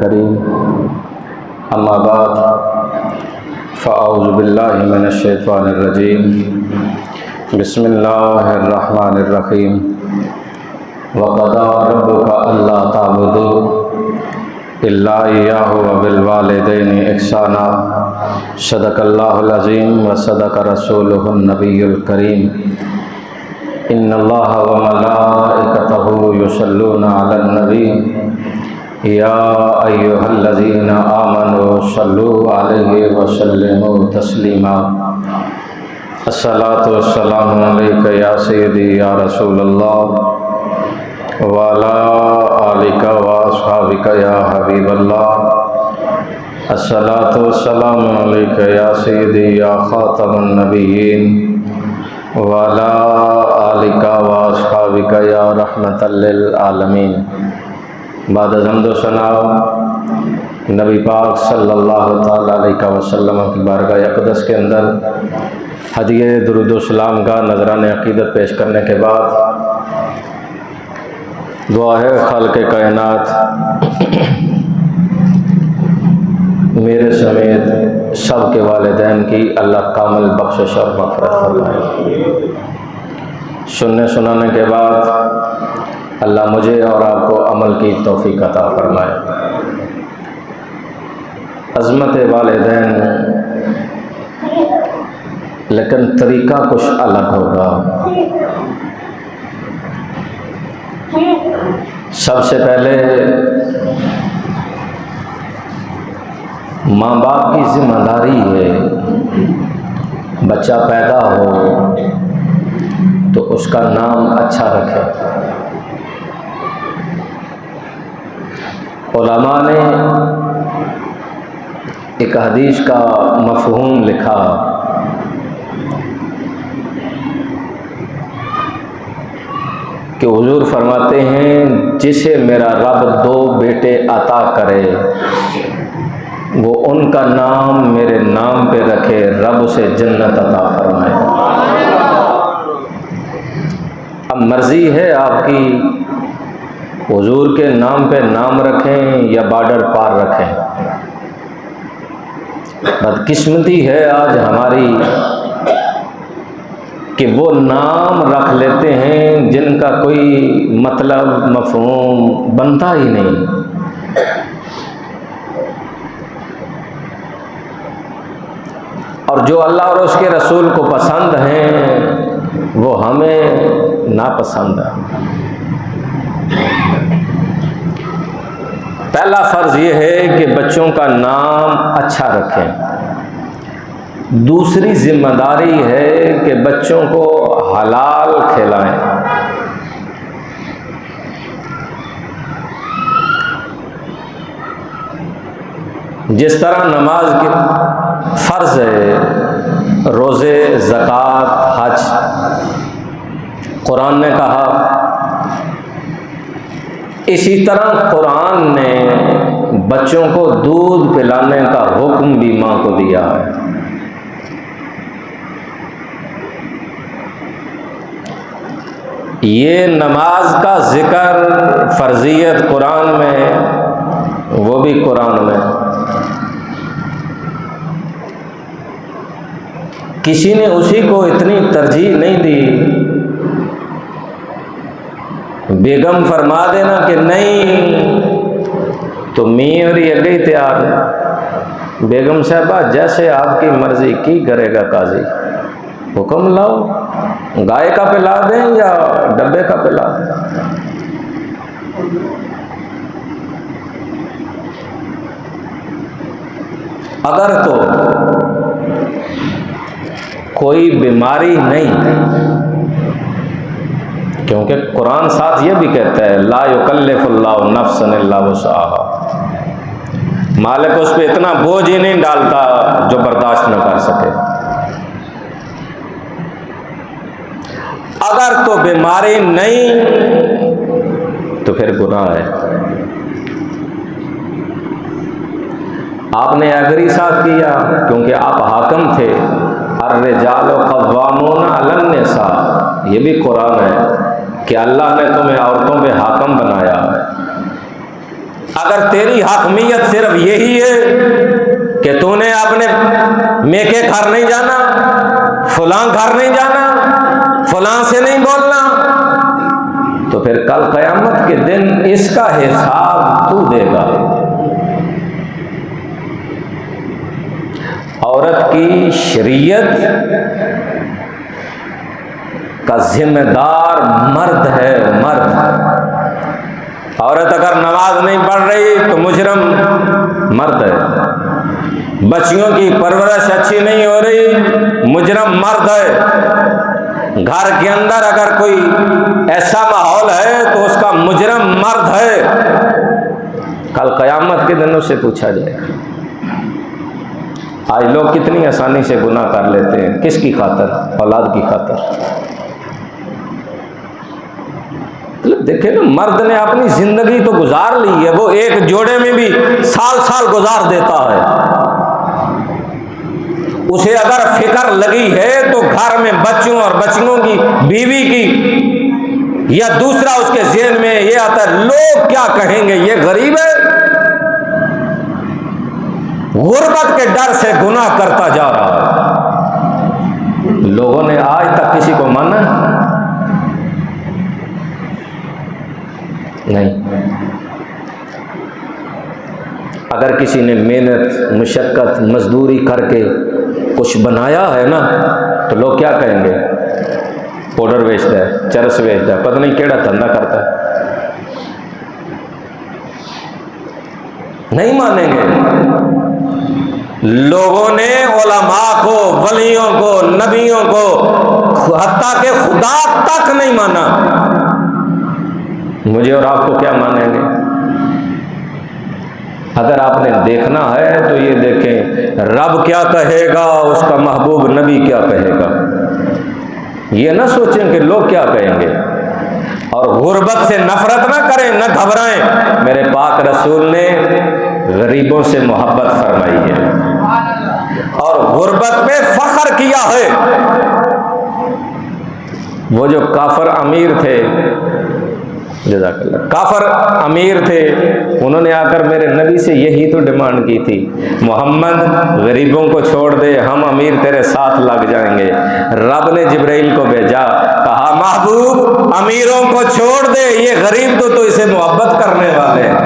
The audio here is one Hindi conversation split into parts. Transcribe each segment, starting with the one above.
करीम। अम्मा बाद फ़अऊज़ु बिल्लाहि मिनश्शैतानिर्रजीम। बिस्मिल्लाहिर्रहमानिर्रहीम। वक़ज़ा रब्बुका अल्ला ताबुदू इल्ला इय्याहु व बिल वालिदैनि इहसाना। सदक़ल्लाहुल अज़ीम व सदक़ रसूलुहुन नबियुल करीम। इन्नल्लाह व मलाइकतहु युसल्लूना अलन नबी या अय्युहल्लज़ीना आमनू सल्लू अलैहि व सल्लिमू तस्लीमा। अस्सलातु वस्सलामु अलैका या सय्यदी या रसूलल्लाह व अला आलिका व अस्हाबिका या हबीबल्लाह। अस्सलातु वस्सलामु अलैका या सय्यदी या खातमुन नबिय्यीन व अला आलिका व अस्हाबिका या रहमतल लिल आलमीन। बाद हम्दो सना नबी पाक सल्लल्लाहु तआला अलैहि वसल्लम की बारगाह अक़दस के अंदर हदिये दुरूद व सलाम का नज़राने अक़ीदत पेश करने के बाद दुआ है खालिक़े कायनात मेरे समेत सब के वालिदैन की अल्लाह कामिल बख्शिश और मग़फ़िरत फरमाए। सुनने सुनाने के बाद अल्लाह मुझे और आपको अमल की तौफ़ीक़ अता फरमाए। अज़मत वालिदैन, लेकिन तरीक़ा कुछ अलग होगा। सबसे पहले माँ बाप की ज़िम्मेदारी है, बच्चा पैदा हो तो उसका नाम अच्छा रखे। उलमा ने एक हदीस का मफ़हूम लिखा कि हुज़ूर फरमाते हैं, जिसे मेरा रब दो बेटे अता करे वो उनका नाम मेरे नाम पे रखे, रब उसे जन्नत अता फरमाए। अब मर्जी है आपकी, हुज़ूर के नाम पे नाम रखें या बॉर्डर पार रखें। बदकिस्मती है आज हमारी कि वो नाम रख लेते हैं जिनका कोई मतलब मफ़हूम बनता ही नहीं। और जो अल्लाह और उसके रसूल को पसंद हैं वो हमें नापसंद है। पहला फ़र्ज़ ये है कि बच्चों का नाम अच्छा रखें। दूसरी जिम्मेदारी है कि बच्चों को हलाल खिलाएं। जिस तरह नमाज के फ़र्ज़ है, रोज़े, ज़कात, हज कुरान ने कहा, इसी तरह कुरान ने बच्चों को दूध पिलाने का हुक्म भी माँ को दिया है। ये नमाज का जिक्र फ़र्जियत कुरान में, वो भी कुरान में। किसी ने उसी को इतनी तरजीह नहीं दी। बेगम फरमा देना कि नहीं तो मियाँ और अगे ही तैयार है। बेगम साहबा जैसे आपकी मर्जी की करेगा काजी, हुक्म लाओ, गाय का पिला दें या डब्बे का पिला दें। अगर तो कोई बीमारी नहीं, क्योंकि कुरान साथ ये भी कहता है, ला युकल्लिफुल्लाहु नफ्सन इल्ला वुसअहा, मालिक उस पर इतना बोझ ही नहीं डालता जो बर्दाश्त न कर सके। अगर तो बीमारी नहीं तो फिर गुनाह है। आपने एग्री साथ किया क्योंकि आप हाकम थे। अर्रिजालु क़व्वामूना अलन निसा, ये भी कुरान है कि अल्लाह ने तुम्हें औरतों पे हाकम बनाया है। अगर तेरी हाकमियत सिर्फ यही है कि तूने अपने मेके घर नहीं जाना, फलां घर नहीं जाना, फलां से नहीं बोलना, तो फिर कल क़यामत के दिन इसका हिसाब तू देगा। औरत की शरीयत का जिम्मेदार मर्द है, मर्द। औरत अगर नमाज नहीं पढ़ रही तो मुजरम मर्द है। बच्चियों की परवरिश अच्छी नहीं हो रही, मुजरम मर्द है। घर के अंदर अगर कोई ऐसा माहौल है तो उसका मुजरम मर्द है। कल क़यामत के दिन उससे पूछा जाएगा। आज लोग कितनी आसानी से गुनाह कर लेते हैं, किसकी खातर? औलाद की खातर। देखे ना, मर्द ने अपनी जिंदगी तो गुजार ली है, वो एक जोड़े में भी साल साल गुजार देता है। उसे अगर फिक्र लगी है तो घर में बच्चों और बच्चियों की, बीवी की, या दूसरा उसके ज़हन में ये आता है लोग क्या कहेंगे, ये गरीब है। गुर्बत के डर से गुनाह करता जा रहा है। लोगों ने आज तक किसी को माना नहीं। अगर किसी ने मेहनत, मुशक्कत, मजदूरी करके कुछ बनाया है ना, तो लोग क्या कहेंगे? पाउडर बेचता है, चरस बेचता है, पता नहीं केड़ा धंधा करता है। नहीं मानेंगे। लोगों ने उलमा को, वलियों को, नबियों को, हत्ता के खुदा तक नहीं माना। मुझे और आपको क्या मानेंगे? अगर आपने देखना है तो ये देखें, रब क्या कहेगा, उसका महबूब नबी क्या कहेगा। ये ना सोचें कि लोग क्या कहेंगे, और गुर्बत से नफरत ना करें, ना घबराएं। मेरे पाक रसूल ने गरीबों से मोहब्बत फरमाई है और गुर्बत पे फख्र किया है। वो जो काफर अमीर थे, जज़ाकल्लाह, काफर अमीर थे, उन्होंने आकर मेरे नबी से यही तो डिमांड की थी, मोहम्मद गरीबों को छोड़ दे, हम अमीर तेरे साथ लग जाएंगे। रब ने जिब्राइल को भेजा, कहा महबूब अमीरों को छोड़ दे, ये गरीब तो इसे मोहब्बत करने वाले हैं।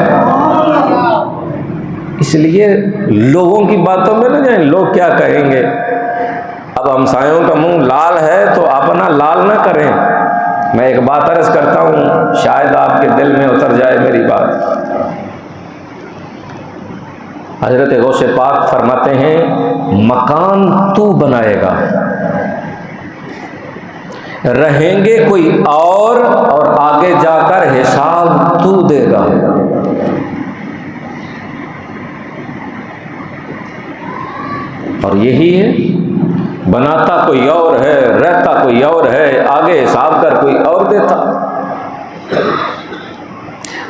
इसलिए लोगों की बातों में ना जाए, लोग क्या कहेंगे। अब हमसायों का मुंह लाल है तो अपना लाल ना करें। मैं एक बात अर्ज करता हूँ, शायद आपके दिल में उतर जाए मेरी बात। हजरत गौसे पाक फरमाते हैं, मकान तू बनाएगा, रहेंगे कोई और आगे जाकर हिसाब तू देगा। और यही है, बनाता कोई और है, रहता कोई और है, आगे हिसाब कर कोई और देता।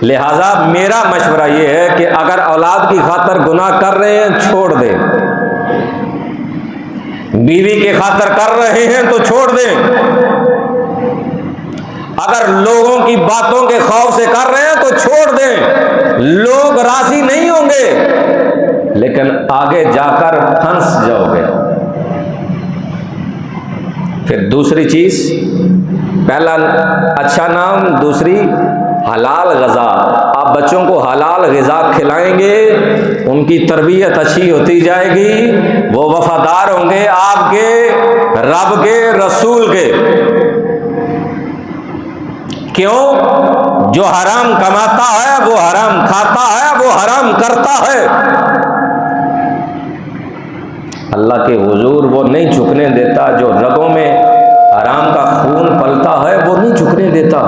लिहाजा मेरा मशवरा ये है कि अगर औलाद की खातर गुनाह कर रहे हैं छोड़ दें, बीवी के खातर कर रहे हैं तो छोड़ दें, अगर लोगों की बातों के खौफ से कर रहे हैं तो छोड़ दें। लोग राजी नहीं होंगे, लेकिन आगे जाकर फंस जाओगे। फिर दूसरी चीज, पहला अच्छा नाम, दूसरी हलाल ग़िज़ा। आप बच्चों को हलाल ग़िज़ा खिलाएंगे, उनकी तरबियत अच्छी होती जाएगी, वो वफादार होंगे आपके, रब के, रसूल के। क्यों? जो हराम कमाता है वो हराम खाता है, वो हराम करता है। अल्लाह के हुजूर वो नहीं झुकने देता। जो रगों में हराम का खून पलता है वो नहीं झुकने देता।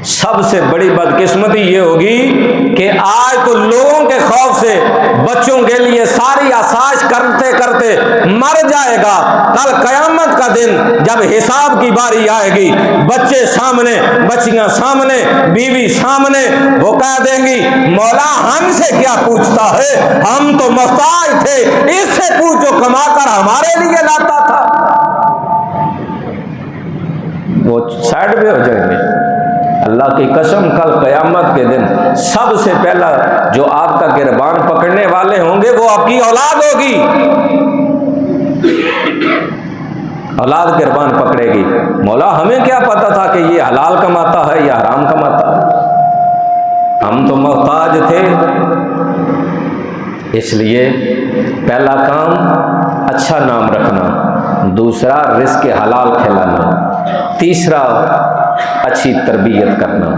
सबसे बड़ी बदकिस्मती ये होगी कि आज तो लोगों के खौफ से बच्चों के लिए सारी आसाइश करते करते मर जाएगा। कल कयामत का दिन जब हिसाब की बारी आएगी, बच्चे सामने, बच्चियां सामने, बीवी सामने, वो कह देंगी मौला हमसे क्या पूछता है, हम तो मोहताज थे, इससे पूछ जो कमाकर हमारे लिए लाता था। वो साइड में हो जाएंगे। अल्लाह की कसम, कल क़यामत के दिन सबसे पहला जो आपका गिरबान पकड़ने वाले होंगे वो आपकी औलाद होगी। औलाद गिरबान पकड़ेगी। मौला हमें क्या पता था कि ये हलाल कमाता है या हराम कमाता है, हम तो मोहताज थे। इसलिए पहला काम अच्छा नाम रखना, दूसरा रिज़्क़ हलाल खिलाना, तीसरा अच्छी तरबियत करना।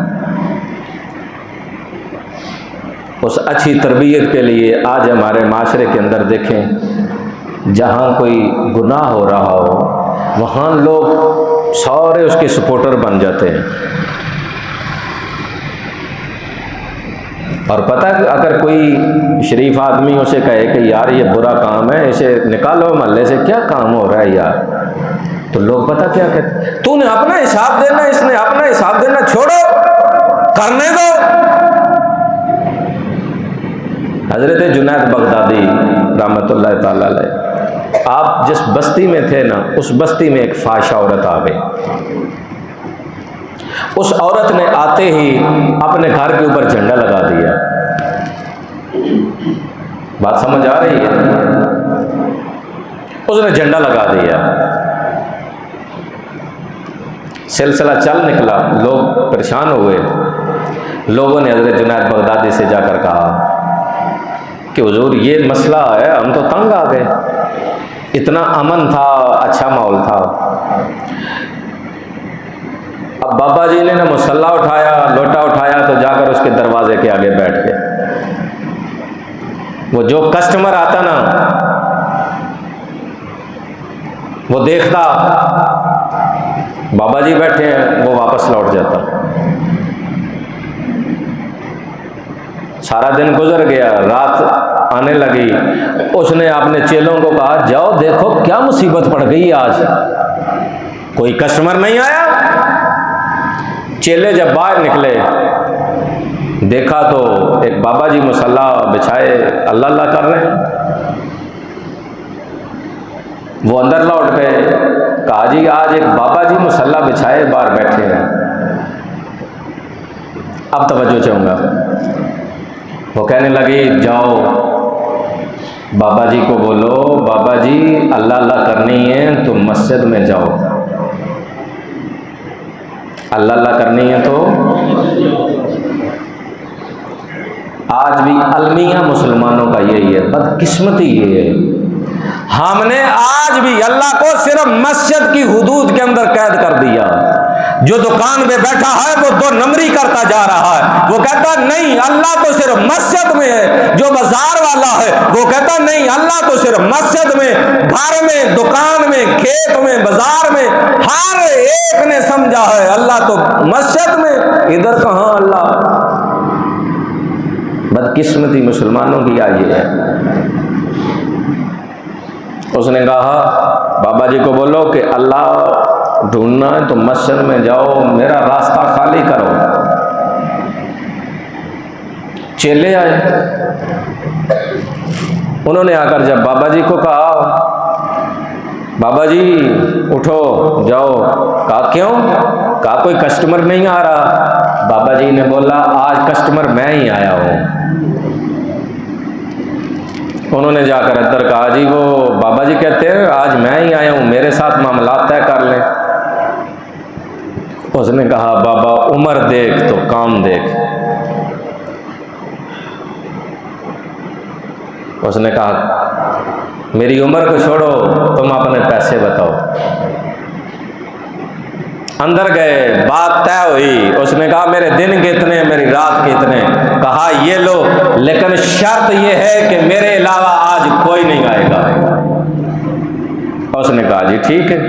उस अच्छी तरबियत के लिए आज हमारे माशरे के अंदर देखें, जहाँ कोई गुनाह हो रहा हो वहाँ लोग सारे उसके सपोर्टर बन जाते हैं। और पता है, अगर कोई शरीफ आदमी उसे कहे कि यार ये बुरा काम है, इसे निकालो महल्ले से, क्या काम हो रहा है यार, तो लोग पता क्या कहते, तूने अपना हिसाब देना, इसने अपना हिसाब देना, छोड़ो, करने दो। हजरत जुनैद बगदादी रहमतुल्लाह ताला अलैह, आप जिस बस्ती में थे ना, उस बस्ती में एक फाहिशा औरत आ गई। उस औरत ने आते ही अपने घर के ऊपर झंडा लगा दिया। बात समझ आ रही है? उसने झंडा लगा दिया, सिलसिला चल निकला, लोग परेशान हुए। लोगों ने हजरत जुनैद बगदादी से जाकर कहा कि हुजूर ये मसला है, हम तो तंग आ गए, इतना अमन था, अच्छा माहौल था। अब बाबा जी ने ना मुसल्ला उठाया, लोटा उठाया, तो जाकर उसके दरवाजे के आगे बैठ गए। वो जो कस्टमर आता ना, वो देखता बाबा जी बैठे हैं, वो वापस लौट जाता। सारा दिन गुजर गया, रात आने लगी। उसने अपने चेलों को कहा, जाओ देखो क्या मुसीबत पड़ गई आज, कोई कस्टमर नहीं आया। चेले जब बाहर निकले, देखा तो एक बाबा जी मुसल्ला बिछाए अल्लाह अल्लाह कर रहे हैं। वो अंदर लौट गए, कहा जी आज एक बाबा जी मुसल्ला बिछाए बाहर बैठे हैं। अब तवज्जो चाहूँगा। वो कहने लगी, जाओ बाबा जी को बोलो, बाबा जी अल्लाह अल्लाह करनी है तो मस्जिद में जाओ, अल्लाह अल्लाह करनी है तो। आज भी अलमिया मुसलमानों का यही है, बदकिस्मती ये है, हमने आज भी अल्लाह को सिर्फ मस्जिद की हुदूद के अंदर कैद कर दिया। जो दुकान पे बैठा है वो 2 नंबरी करता जा रहा है, वो कहता नहीं अल्लाह तो सिर्फ मस्जिद में है। जो बाजार वाला है वो कहता नहीं अल्लाह तो सिर्फ मस्जिद में, घर में, दुकान में, खेत में, बाजार में, हर एक ने समझा है अल्लाह तो मस्जिद में, इधर कहाँ अल्लाह। बदकिस्मती मुसलमानों की आई है। उसने कहा बाबा जी को बोलो कि अल्लाह ढूंढना है तो मस्जिद में जाओ, मेरा रास्ता खाली करो। चेले आए, उन्होंने आकर जब बाबा जी को कहा, बाबा जी उठो जाओ। कहा क्यों? कहा कोई कस्टमर नहीं आ रहा। बाबा जी ने बोला आज कस्टमर मैं ही आया हूँ। उन्होंने जाकर अंदर कहा जी वो बाबा जी कहते हैं आज मैं ही आया हूँ, मेरे साथ मामला तय कर लें। उसने कहा बाबा उम्र देख तो काम देख। उसने कहा मेरी उम्र को छोड़ो, तुम अपने पैसे बताओ। अंदर गए, बात तय हुई। उसने कहा मेरे दिन कितने, मेरी रात कितने। कहा ये लो, लेकिन शर्त ये है कि मेरे अलावा आज कोई नहीं आएगा। उसने कहा जी ठीक है।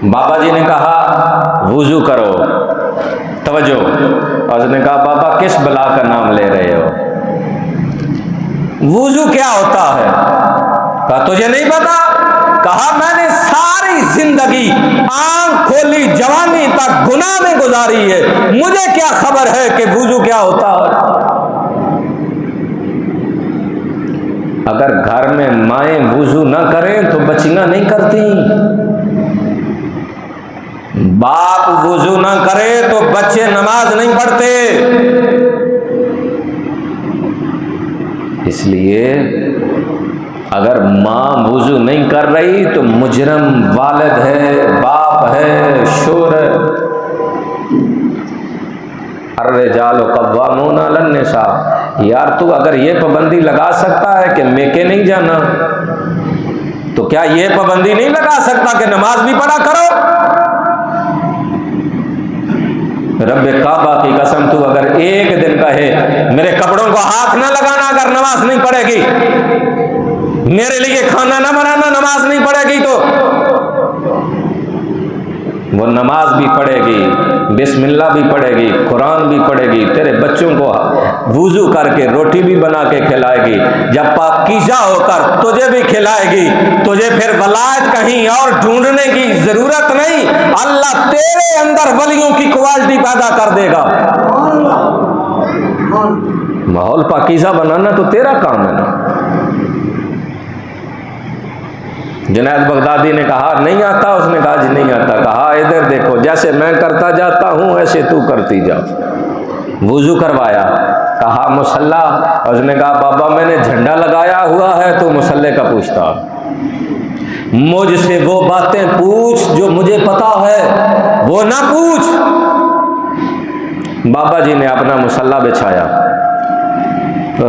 बाबा जी ने कहा वुजू करो, तवज्जो। उसने कहा बाबा किस बला का नाम ले रहे हो? वुजू क्या होता है? कहा तुझे नहीं पता? कहा मैंने सारी जिंदगी आंख खोली जवानी तक गुनाह में गुजारी है, मुझे क्या खबर है कि वुजू क्या होता है। अगर घर में माएं वुजू न करें तो बच्चियां नहीं करती, बाप वुजू न करे तो बच्चे नमाज नहीं पढ़ते। इसलिए अगर माँ वुजू नहीं कर रही तो मुजरम वालिद है, बाप है, शोर है। अर्रिजालु कव्वामून अलन निसा। यार तू अगर ये पाबंदी लगा सकता है कि मेके नहीं जाना, तो क्या ये पाबंदी नहीं लगा सकता कि नमाज भी पढ़ा करो? रब्बे काबा की कसम, तू अगर एक दिन कहे मेरे कपड़ों को हाथ ना लगाना अगर नमाज नहीं पढ़ेगी, मेरे लिए खाना ना बनाना नमाज नहीं पढ़ेगी, तो वो नमाज भी पढ़ेगी, बिस्मिल्लाह भी पढ़ेगी, कुरान भी पढ़ेगी, तेरे बच्चों को वुजू करके रोटी भी बना के खिलाएगी, जब पाकीज़ा होकर तुझे भी खिलाएगी। तुझे फिर वलायत कहीं और ढूंढने की जरूरत नहीं, अल्लाह तेरे अंदर वलियों की क्वालिटी पैदा कर देगा। माहौल पाकीज़ा बनाना तो तेरा काम है ना। जुनैद बगदादी ने कहा नहीं आता, उसने कहा जी नहीं आता। कहा इधर देखो, जैसे मैं करता जाता हूं ऐसे तू करती जा। वुजू करवाया, कहा मुसल्ला, उसने कहा बाबा मैंने झंडा लगाया हुआ है, तो मुसल्ले का पूछता। मुझसे वो बातें पूछ जो मुझे पता है, वो ना पूछ। बाबा जी ने अपना मुसल्ला बिछाया,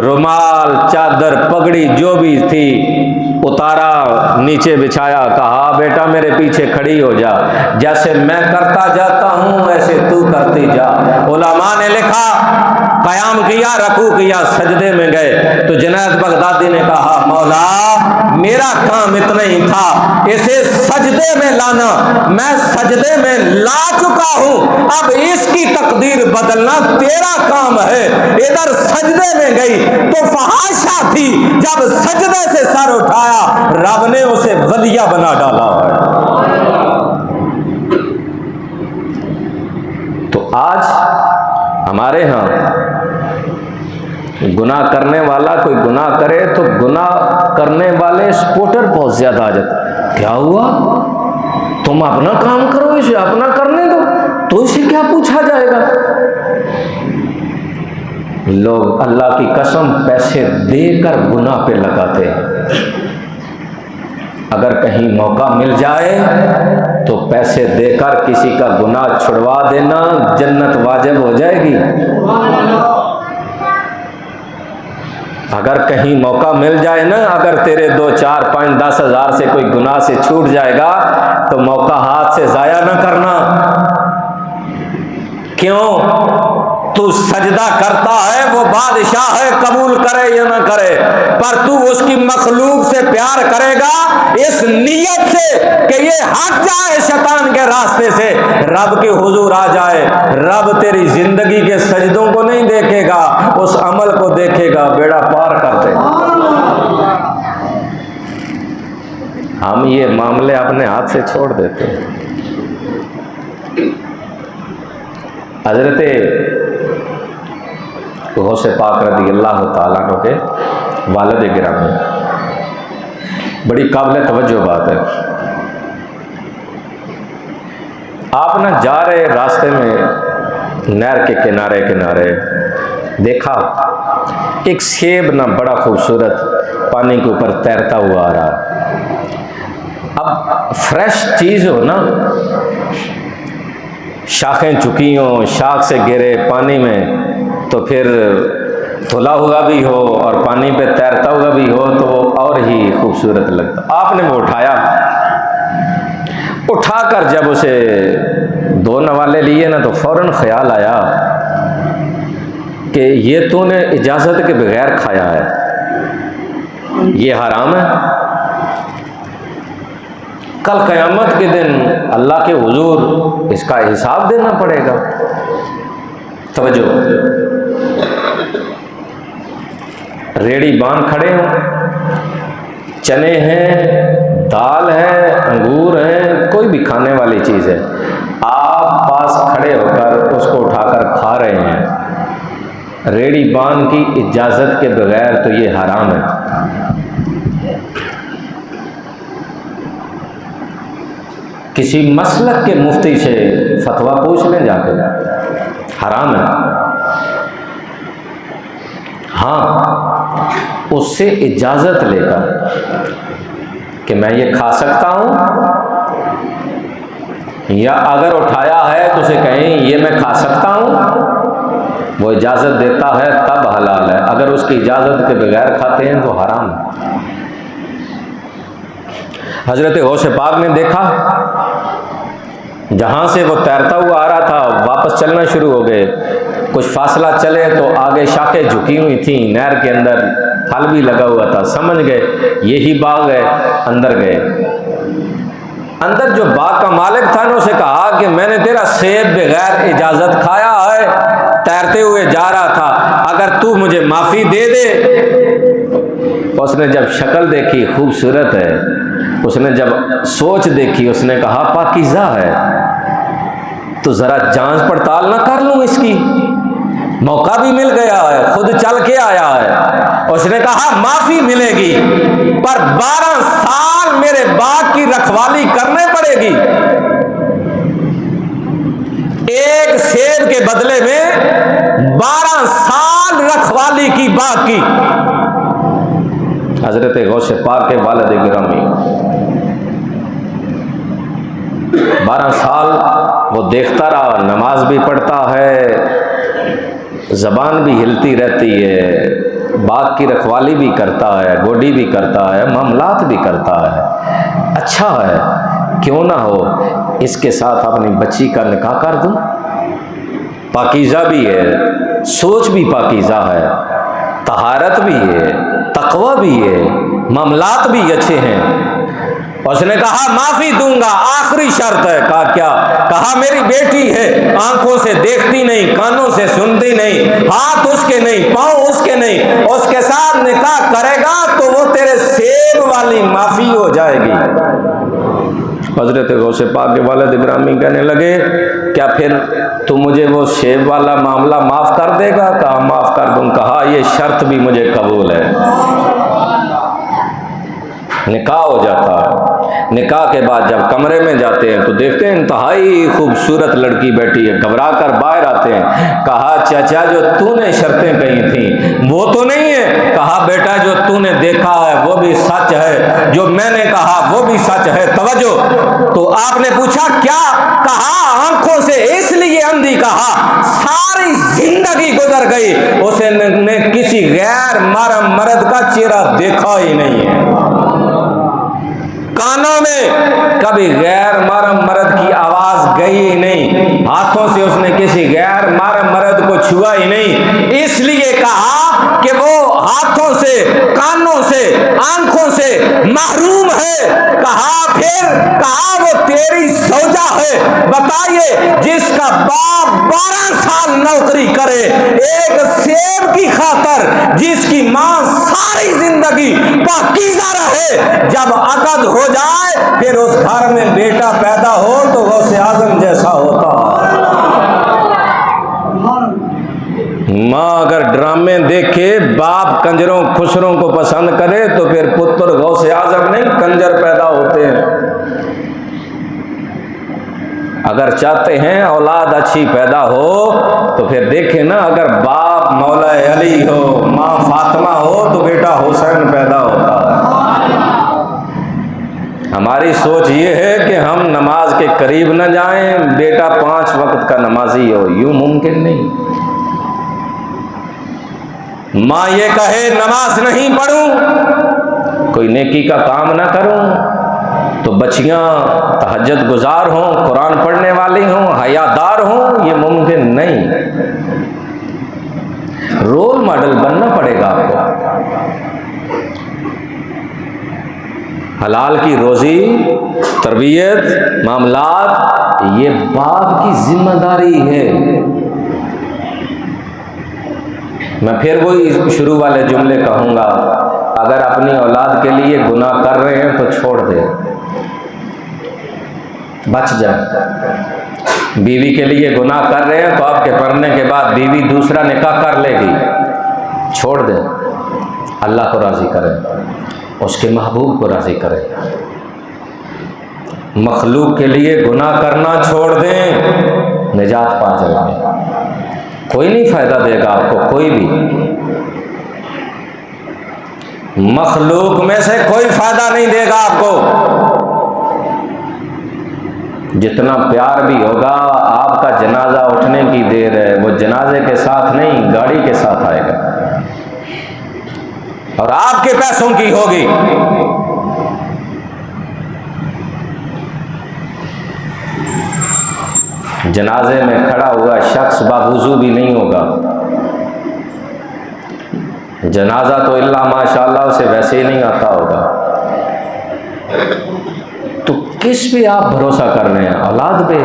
रुमाल, चादर, पगड़ी जो भी थी उतारा, नीचे बिछाया, कहा बेटा मेरे पीछे खड़ी हो जा, जैसे मैं करता जाता हूं ऐसे तू करती जा। उलमा ने लिखा, कयाम किया, रकू किया, सजदे में गए, तो जुनैद बगदादी ने कहा मौला मेरा काम इतना ही था, इसे सजदे में लाना, मैं सजदे में ला चुका हूं, अब इसकी तकदीर बदलना तेरा काम है। इधर सजदे में गई तो फहाशा थी, जब सजदे से सर उठाया रब ने उसे वलिया बना डाला है। तो आज हमारे यहाँ गुनाह करने वाला कोई गुनाह करे तो गुनाह करने वाले स्पोर्टर बहुत ज्यादा आ जाते। क्या हुआ, तुम अपना काम करो, इसे अपना करने दो, तो इसे क्या पूछा जाएगा। लोग अल्लाह की कसम पैसे देकर गुनाह पे लगाते हैं। अगर कहीं मौका मिल जाए तो पैसे देकर किसी का गुनाह छुड़वा देना, जन्नत वाजिब हो जाएगी। अगर कहीं मौका मिल जाए ना, अगर तेरे 2, 4, 5, 10 हज़ार से कोई गुनाह से छूट जाएगा तो मौका हाथ से जाया ना करना। क्यों? तू सजदा करता है, वो बादशाह है, कबूल करे या ना करे, पर तू उसकी मखलूक से प्यार करेगा इस नियत से कि ये हट जाए शैतान के रास्ते से, रब के हुजूर आ जाए। रब तेरी जिंदगी के सजदों को नहीं देखेगा, उस अमल को देखेगा, बेड़ा पार कर देगा। हम ये मामले अपने हाथ से छोड़ देते हैं। हजरत गौसे पाक रज़ी अल्लाह ताला अन्हु के वालिद गिरामी, बड़ी काबिल तवज्जो बात है। आप ना जा रहे रास्ते में नहर के किनारे किनारे देखा एक सेब ना बड़ा खूबसूरत पानी के ऊपर तैरता हुआ आ रहा। अब फ्रेश चीज हो ना, शाखें झुकी हों, शाख से गिरे पानी में, तो फिर धुला हुआ भी हो और पानी पे तैरता हुआ भी हो तो वो और ही खूबसूरत लगता। आपने वो उठाकर जब उसे 2 नवाले लिए ना, तो फौरन ख्याल आया कि ये तूने इजाजत के बगैर खाया है, ये हराम है। कल क़यामत के दिन अल्लाह के हुजूर इसका हिसाब देना पड़ेगा। तवज्जो, रेड़ी बांध खड़े हो, चने हैं, दाल है, अंगूर है, कोई भी खाने वाली चीज है, आप पास खड़े होकर उसको उठाकर खा रहे हैं, रेड़ी बांध की इजाजत के बगैर, तो ये हराम है। किसी मसलक के मुफ्ती से फतवा पूछ लें जाकर, हराम है। हाँ, उससे इजाजत लेकर कि मैं ये खा सकता हूं, या अगर उठाया है तो उसे कहें ये मैं खा सकता हूं, वो इजाजत देता है तब हलाल है। अगर उसकी इजाजत के बगैर खाते हैं तो हराम है। हजरत गौसे पाक ने देखा, जहां से वो तैरता हुआ आ रहा था वापस चलना शुरू हो गए। कुछ फासला चले तो आगे शाखें झुकी हुई थी, नहर के अंदर फल भी लगा हुआ था। समझ गए यही बाग है, अंदर गए। अंदर जो बाग का मालिक था ना, उसे कहा कि मैंने तेरा सेब बगैर इजाजत खाया है, तैरते हुए जा रहा था, अगर तू मुझे माफी दे दे। उसने जब शक्ल देखी खूबसूरत है, उसने जब सोच देखी, उसने कहा पाकीज़ा है, तो जरा जांच पड़ताल ना कर लूं इसकी। मौका भी मिल गया है, खुद चल के आया है। उसने कहा माफी मिलेगी, पर 12 साल मेरे बाग की रखवाली करने पड़ेगी। एक सेब के बदले में 12 साल रखवाली की बाग की। हजरत गौसे पाक के वालिद गिरामी 12 साल वो देखता रहा, नमाज भी पढ़ता है, जबान भी हिलती रहती है, बाग की रखवाली भी करता है, गोडी भी करता है, मामलात भी करता है। अच्छा है, क्यों ना हो इसके साथ अपनी बच्ची का निकाह कर दूं। पाकीज़ा भी है, सोच भी पाकीज़ा है, तहारत भी है, तकवा भी है, मामलात भी अच्छे हैं। उसने कहा माफी दूंगा, आखिरी शर्त है। कहा क्या? कहा मेरी बेटी है, आंखों से देखती नहीं, कानों से सुनती नहीं, हाथ उसके नहीं, पांव उसके नहीं, उसके साथ निकाह करेगा तो वो तेरे सेब वाली माफी हो जाएगी। हजरत गौसे पाक के वालिद गिरामी कहने लगे क्या फिर तू मुझे वो सेब वाला मामला माफ कर देगा? कहा माफ कर दूं। कहा ये शर्त भी मुझे कबूल है। निकाह हो जाता है। निकाह के बाद जब कमरे में जाते हैं तो देखते हैं इंतहाई खूबसूरत लड़की बैठी है, घबरा कर बाहर आते हैं। कहा चाचा जो तूने शर्तें कही थी वो तो नहीं है? कहा बेटा जो तूने देखा है वो भी सच है, जो मैंने कहा वो भी सच है। तवज्जो। तो आपने पूछा क्या? कहा आंखों से इसलिए अंधी, कहा सारी जिंदगी गुजर गई उसने किसी गैर महरम मर्द का चेहरा देखा ही नहीं है। कानों में कभी गैर महरम मर्द की आवाज गई ही नहीं, हाथों से उसने किसी गैर महरम मर्द को छुआ ही नहीं। इसलिए कहा कि वो हाथों से, कानों से, आंखों से महरूम है। कहा फिर कहा वो तेरी सौजा है। बताइए जिसका बाप 12 साल नौकरी करे एक सेब की खातर, जिसकी मां सारी जिंदगी पाकीज़ा रहे, जब अकद हो जाए फिर उस घर में बेटा पैदा हो तो गौसे आजम जैसा होता है। माँ अगर ड्रामे देखे बाप कंजरों खुसरों को पसंद करे तो फिर पुत्र गौसे आजम नहीं कंजर पैदा होते हैं। अगर चाहते हैं औलाद अच्छी पैदा हो तो फिर देखें ना, अगर बाप मौला अली हो, माँ फातिमा हो तो बेटा हुसैन पैदा होता है। हमारी सोच ये है कि हम नमाज के करीब न जाएं, बेटा 5 वक्त का नमाजी हो, यूं मुमकिन नहीं। माँ ये कहे नमाज नहीं पढ़ूं, कोई नेकी का काम ना करूं, तो बच्चियां तहज्जुद गुजार हों, कुरान पढ़ने वाली हों, हयादार हों, ये मुमकिन नहीं। रोल मॉडल बनना पड़ेगा आपको। हलाल की रोजी, तरबियत, मामलात, ये बाप की जिम्मेदारी है। मैं फिर वही शुरू वाले जुमले कहूँगा, अगर अपनी औलाद के लिए गुनाह कर रहे हैं तो छोड़ दे, बच जाए। बीवी के लिए गुनाह कर रहे हैं तो आपके पढ़ने के बाद बीवी दूसरा निकाह कर लेगी, छोड़ दे। अल्लाह को राज़ी करें, उसके महबूब को राज़ी करें। मखलूक के लिए गुनाह करना छोड़ दें, निजात पा जाएंगे। कोई नहीं फ़ायदा देगा आपको, कोई भी मखलूक में से कोई फ़ायदा नहीं देगा आपको। जितना प्यार भी होगा, आपका जनाजा उठने की देर है, वो जनाजे के साथ नहीं गाड़ी के साथ आएगा और आपके पैसों की होगी। जनाजे में खड़ा हुआ शख्स बावुज़ू भी नहीं होगा। जनाजा तो इल्ला माशाअल्लाह उसे वैसे ही नहीं आता होगा। तो किस पे आप भरोसा कर रहे हैं? औलाद पे,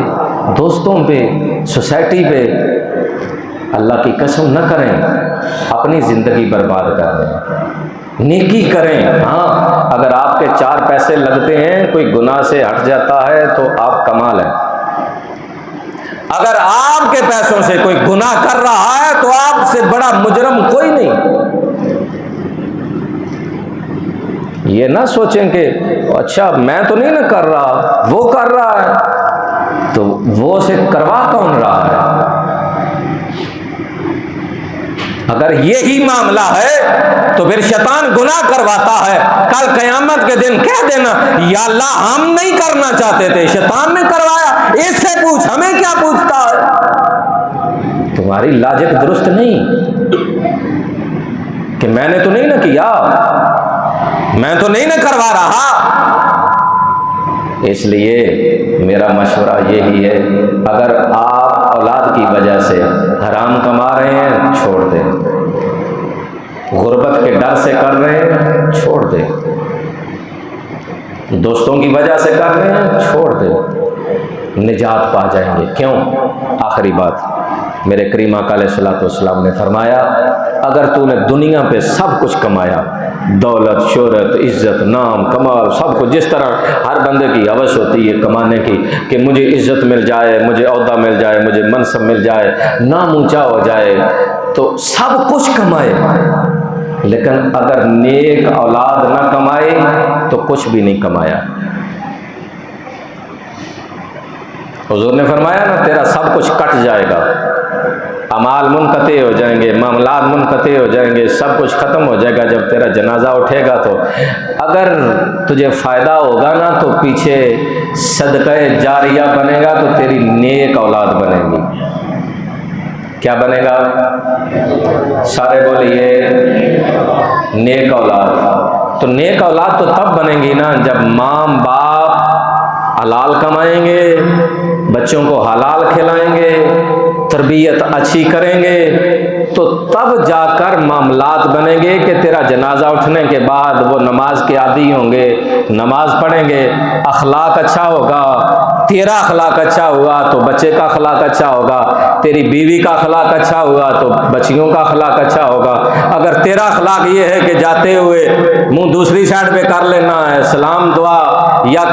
दोस्तों पे, सोसाइटी पे? अल्लाह की कसम न करें, अपनी ज़िंदगी बर्बाद कर रहे हैं। नेकी करें। हाँ, अगर आपके 4 पैसे लगते हैं, कोई गुनाह से हट जाता है तो आप कमाल है। अगर आपके पैसों से कोई गुनाह कर रहा है तो आपसे बड़ा मुजरम कोई नहीं। ये ना सोचें कि अच्छा मैं तो नहीं ना कर रहा, वो कर रहा है, तो वो से करवा कौन रहा है? अगर यही मामला है तो फिर शैतान गुनाह करवाता है। कल क़यामत के दिन कह देना, या अल्लाह हम नहीं करना चाहते थे, शैतान ने करवाया, इससे पूछ, हमें क्या पूछता है? तुम्हारी लॉजिक दुरुस्त नहीं कि मैंने तो नहीं ना किया, मैं तो नहीं ना करवा रहा। इसलिए मेरा मशवरा यही है, अगर आप औलाद की वजह से हराम कमा रहे हैं, छोड़ दें। गुर्बत के डर से कर रहे हैं, छोड़ दें। दोस्तों की वजह से कर रहे हैं, छोड़ दें, निजात पा जाएंगे। क्यों? आखिरी बात, मेरे करीम आका अलैहिस्सलाम ने फरमाया, अगर तूने दुनिया पे सब कुछ कमाया, दौलत, शोहरत, इज़्ज़त, नाम, कमाल, सब कुछ, जिस तरह हर बंदे की हवस होती है कमाने की कि मुझे इज़्ज़त मिल जाए, मुझे ओहदा मिल जाए, मुझे मनसब मिल जाए, नाम ऊंचा हो जाए, तो सब कुछ कमाए, लेकिन अगर नेक औलाद ना कमाए तो कुछ भी नहीं कमाया। हुज़ूर ने फरमाया ना, तेरा सब कुछ कट जाएगा, अमाल मुनक़ते हो जाएंगे, मामलात मुनक़ते हो जाएंगे, सब कुछ ख़त्म हो जाएगा जब तेरा जनाजा उठेगा। तो अगर तुझे फ़ायदा होगा ना तो पीछे सदक़े जारिया बनेगा, तो तेरी नेक औलाद बनेगी। क्या बनेगा? सारे बोलिए, नेक औलाद। तो नेक औलाद तो तब बनेगी ना जब माँ बाप हलाल कमाएंगे, बच्चों को हलाल खिलाएंगे, तरबियत अच्छी करेंगे, तो तब जाकर मामलात बनेंगे कि तेरा जनाजा उठने के बाद वो नमाज के आदी होंगे, नमाज पढ़ेंगे, अखलाक अच्छा होगा, तेरा अखलाक अच्छा हुआ तो बच्चे का अखलाक अच्छा होगा, तेरी बीवी का अखलाक अच्छा हुआ तो बच्चियों का अखलाक अच्छा होगा। अगर तेरा अखलाक ये है कि जाते हुए मुंह दूसरी साइड पे कर लेना है, सलाम दुआ, या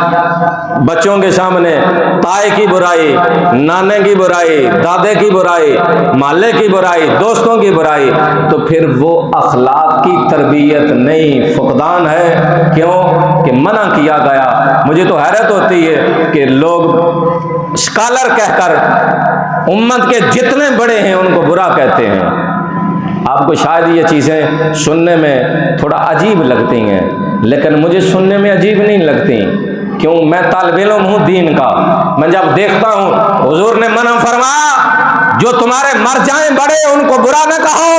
बच्चों के सामने ताए की बुराई, नाने की बुराई, दादे की बुराई, माले की बुराई, दोस्तों की बुराई, तो फिर वो अखलाक की तरबियत नहीं, फुकदान है। क्यों? कि मना किया गया। मुझे तो हैरत होती है कि लोग स्कॉलर कहकर उम्मत के जितने बड़े हैं उनको बुरा कहते हैं। आपको शायद ये चीज़ें सुनने में थोड़ा अजीब लगती हैं, लेकिन मुझे सुनने में अजीब नहीं लगती। क्यों? मैं तालिब इल्म हूँ दीन का। मैं जब देखता हूँ हुजूर ने मना फरमाया, जो तुम्हारे मर जाएं बड़े उनको बुरा न कहो।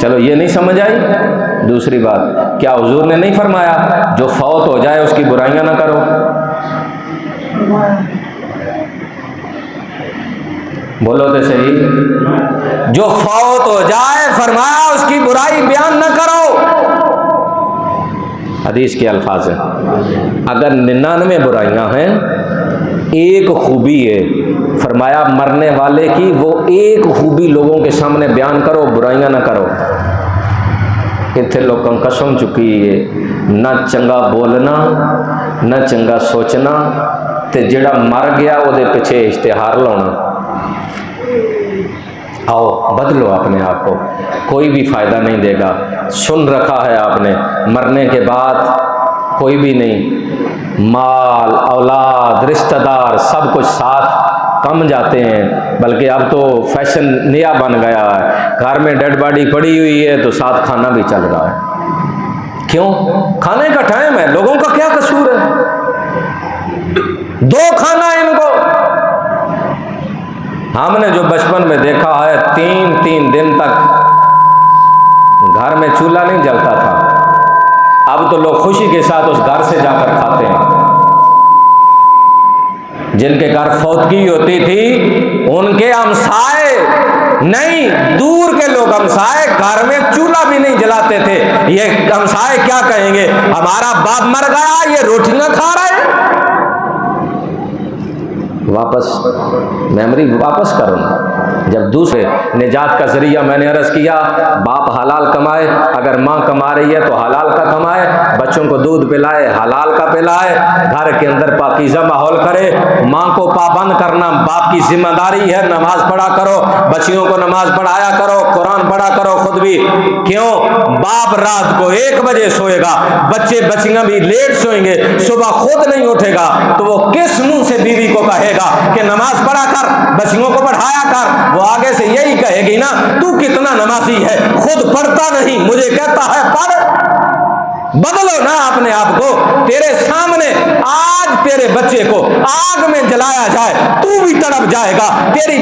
चलो ये नहीं समझ आई। दूसरी बात, क्या हुजूर ने नहीं फरमाया जो फौत हो जाए उसकी बुराइयां ना करो? बोलो तो सही। जो फौत हो जाए फरमाया उसकी बुराई बयान न करो। हदीस के अल्फाज हैं, अगर 99 बुराइयां हैं, एक खूबी है, फरमाया मरने वाले की वो एक खूबी लोगों के सामने बयान करो, बुराइयां ना करो। इत्थे लोगों कसम चुकी है, ना चंगा बोलना, ना चंगा सोचना, ते जेड़ा मर गया उहदे पिछे इश्तिहार लाना। आओ बदलो अपने आप को, कोई भी फ़ायदा नहीं देगा। सुन रखा है आपने, मरने के बाद कोई भी नहीं, माल, औलाद, रिश्तेदार सब कुछ साथ कम जाते हैं, बल्कि अब तो फैशन नया बन गया है। घर में डेड बॉडी पड़ी हुई है तो साथ खाना भी चल रहा है। क्यों? खाने का टाइम है, लोगों का क्या कसूर है? दो खाना इनको। हमने जो बचपन में देखा है, 3-3 दिन तक घर में चूल्हा नहीं जलता था। अब तो लोग खुशी के साथ उस घर से जाकर खाते हैं। जिनके घर फौतगी होती थी उनके हमसाए नहीं, दूर के लोग हमसाए घर में चूल्हा भी नहीं जलाते थे। ये हमसाए क्या कहेंगे, हमारा बाप मर गया, ये रोटियां खा रहा है। वापस मेमोरी वापस करो ना। जब दूसरे निजात का जरिया मैंने अर्ज किया, बाप हलाल कमाए, अगर माँ कमा रही है तो हलाल का कमाए, बच्चों को दूध पिलाए, हलाल का पिलाए, घर के अंदर पाकीज़ा माहौल करे। माँ को पाबंद करना बाप की जिम्मेदारी है। नमाज पढ़ा करो, बच्चियों को नमाज पढ़ाया करो, कुरान पढ़ा करो खुद भी। क्यों? बाप रात को 1 बजे सोएगा, बच्चे बच्चियां भी लेट सोएंगे, सुबह खुद नहीं उठेगा, तो वो किस मुंह से बीवी को कहेगा कि नमाज पढ़ा कर, बच्चियों को पढ़ाया कर? वो आगे से यही कहेगी ना, तू कितना नमाजी है, खुद पढ़ता नहीं, मुझे कहता है पढ़। बदलो ना अपने आप को। तेरे सामने आज तेरे बच्चे को आग में जलाया जाए, तू भी तड़प जाएगा, तेरी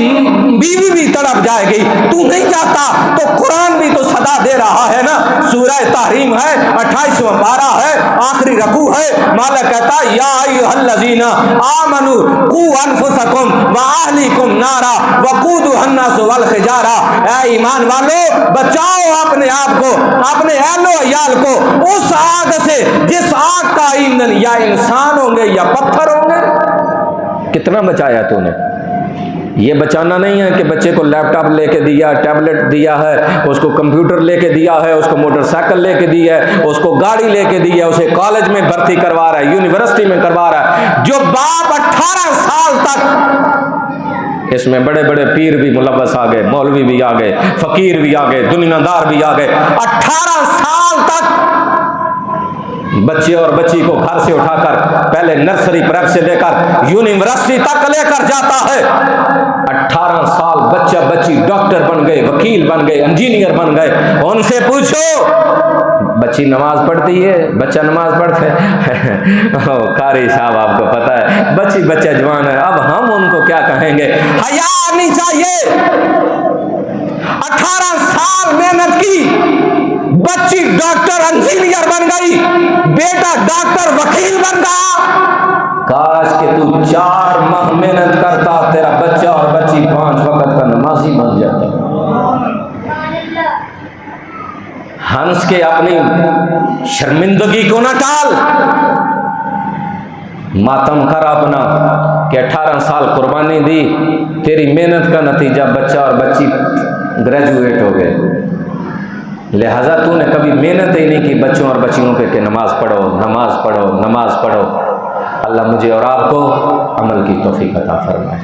बीवी भी तड़प जाएगी। तू नहीं जाता तो कुरान भी तो सदा दे रहा है ना। सूरह तहरीम है, 28वां पारा है, आखिरी रकू है। मालिक कहता या अय्युहल्लज़ीना आमनू कू अनफुसकुम व अहलीकुम नारा वक़ूदुहन नास वल हिजारा। ऐ ईमान वालों, बचाओ अपने आप को, अपने अहलो अयाल को उस आग से जिस आग का ईंधन या इंसान होंगे या पत्थर होंगे। कितना बचाया तूने? ये बचाना नहीं है कि बच्चे को लैपटॉप लेके दिया, टैबलेट दिया है, उसको कंप्यूटर लेके दिया है, उसको मोटरसाइकिल लेके दी है, उसको गाड़ी लेके दी है, उसे कॉलेज में भर्ती करवा रहा है, यूनिवर्सिटी में करवा रहा है। जो बाप 18 साल तक, इसमें बड़े बड़े पीर भी मुलव्वस आ गए, मौलवी भी आ गए, फकीर भी आ गए, दुनियादार भी आ गए, 18 साल तक बच्चे और बच्ची को घर से उठाकर पहले नर्सरी प्रेप से लेकर यूनिवर्सिटी तक लेकर जाता है। 18 साल बच्चा बच्ची डॉक्टर बन गए, वकील बन गए, इंजीनियर बन गए। उनसे पूछो, बच्ची नमाज पढ़ती है, बच्चा नमाज पढ़ते है? कारी साहब आपको पता है, बच्चा जवान है, अब हम उनको क्या कहेंगे? हया आनी चाहिए। 18 साल मेहनत की, बच्ची डॉक्टर इंजीनियर बन गई, बेटा डॉक्टर वकील बन गया। काश कि तू 4 माह मेहनत करता, तेरा बच्चा और बच्ची 5 वक्त का नमाजी बन जाता। हंस के अपनी शर्मिंदगी को ना टाल, मातम कर अपना कि 18 साल कुर्बानी दी, तेरी मेहनत का नतीजा बच्चा और बच्ची ग्रेजुएट हो गए। लिहाजा तूने कभी मेहनत ही नहीं की बच्चों और बच्चियों पे कि नमाज पढ़ो, नमाज पढ़ो, नमाज पढ़ो। अल्लाह मुझे और आपको अमल की तौफीक अता फरमाए।